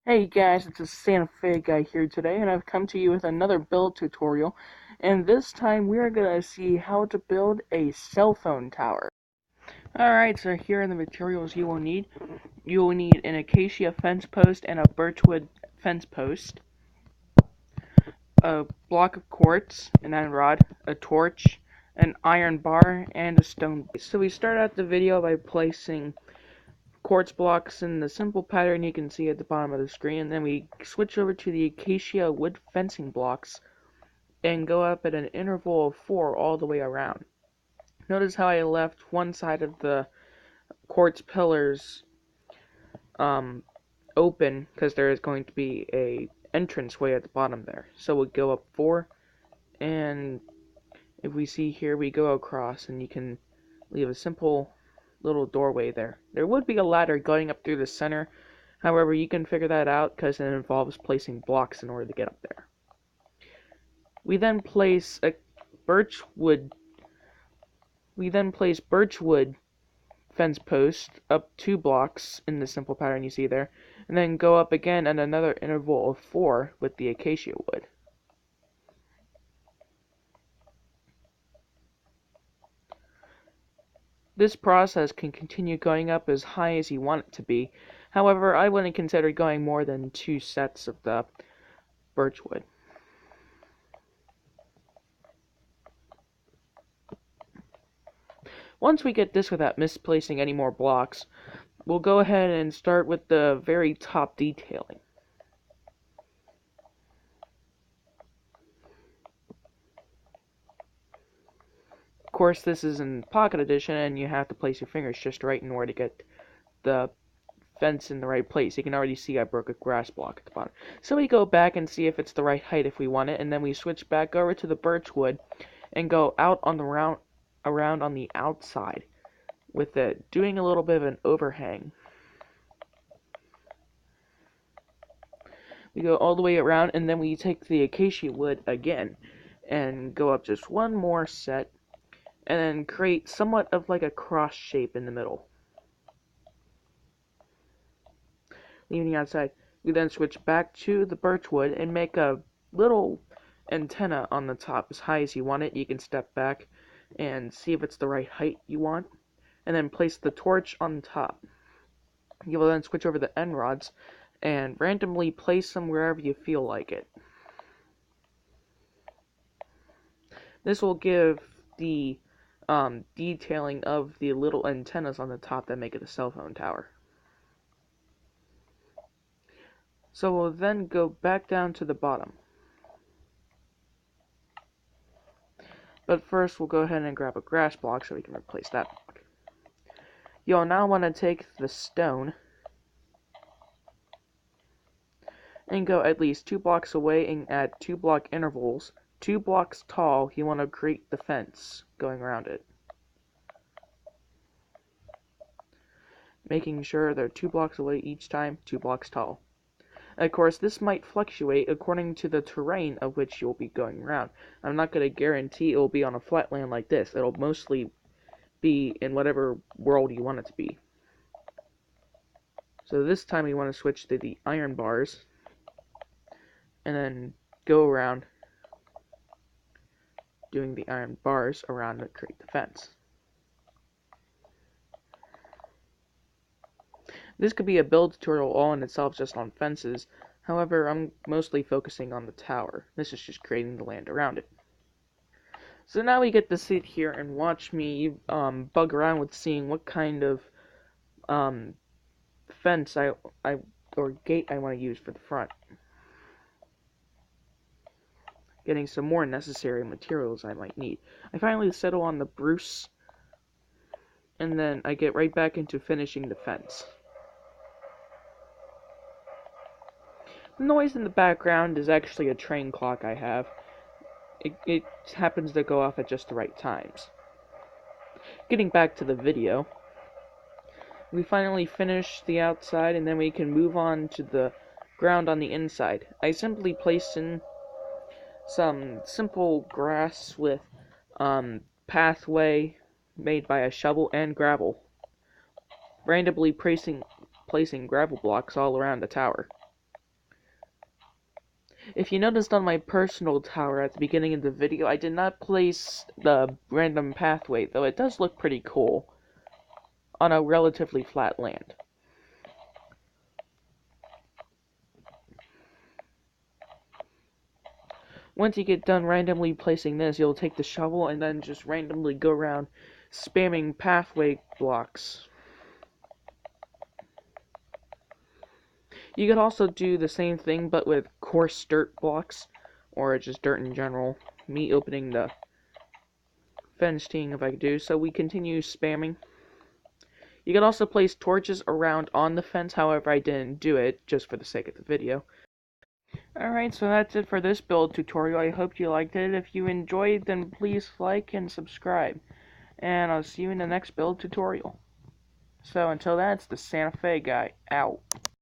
Hey guys, it's a Santa Fe guy here today, and I've come to you with another build tutorial, and this time we are going to see how to build a cell phone tower. Alright, so here are the materials you will need. You will need an acacia fence post and a birchwood fence post, a block of quartz, an iron rod, a torch, an iron bar, and a stone base. So we start out the video by placing quartz blocks in the simple pattern you can see at the bottom of the screen, and then we switch over to the acacia wood fencing blocks and go up at an interval of 4 all the way around. Notice how I left one side of the quartz pillars open because there is going to be a entranceway at the bottom there. So we'll go up 4, and if we see here, we go across, and you can leave a simple little doorway there. There would be a ladder going up through the center. However, you can figure that out because it involves placing blocks in order to get up there. We then place birchwood fence post up 2 blocks in the simple pattern you see there, and then go up again at another interval of 4 with the acacia wood. This process can continue going up as high as you want it to be. However, I wouldn't consider going more than 2 sets of the birchwood. Once we get this without misplacing any more blocks, we'll go ahead and start with the very top detailing. Of course, this is in Pocket Edition, and you have to place your fingers just right in order to get the fence in the right place. You can already see I broke a grass block at the bottom. So we go back and see if it's the right height if we want it, and then we switch back over to the birchwood and go out on the around on the outside with it, doing a little bit of an overhang. We go all the way around, and then we take the acacia wood again and go up just one more set, and then create somewhat of like a cross shape in the middle. Leaving the outside, we then switch back to the birchwood and make a little antenna on the top as high as you want it. You can step back and see if it's the right height you want, and then place the torch on top. You will then switch over the end rods and randomly place them wherever you feel like it. This will give the detailing of the little antennas on the top that make it a cell phone tower. So we'll then go back down to the bottom. But first we'll go ahead and grab a grass block so we can replace that block. You'll now want to take the stone and go at least 2 blocks away and add 2 block intervals. 2 blocks tall, you want to create the fence going around it. Making sure they're 2 blocks away each time, 2 blocks tall. Of course, this might fluctuate according to the terrain of which you'll be going around. I'm not going to guarantee it will be on a flat land like this. It'll mostly be in whatever world you want it to be. So this time we want to switch to the iron bars, and then go around doing the iron bars around to create the fence. This could be a build tutorial all in itself just on fences. However, I'm mostly focusing on the tower. This is just creating the land around it. So now we get to sit here and watch me bug around with seeing what kind of fence or gate I want to use for the front. Getting some more necessary materials I might need. I finally settle on the Bruce, and then I get right back into finishing the fence. The noise in the background is actually a train clock I have. It happens to go off at just the right times. Getting back to the video, we finally finish the outside, and then we can move on to the ground on the inside. I simply place in some simple grass with pathway made by a shovel and gravel, randomly placing gravel blocks all around the tower. If you noticed on my personal tower at the beginning of the video, I did not place the random pathway, though it does look pretty cool on a relatively flat land. Once you get done randomly placing this, you'll take the shovel and then just randomly go around spamming pathway blocks. You could also do the same thing, but with coarse dirt blocks, or just dirt in general. Me opening the fence teeing if I could do, so we continue spamming. You could also place torches around on the fence, however I didn't do it, just for the sake of the video. Alright, so that's it for this build tutorial. I hope you liked it. If you enjoyed, then please like and subscribe. And I'll see you in the next build tutorial. So until then, it's the Santa Fe guy, out.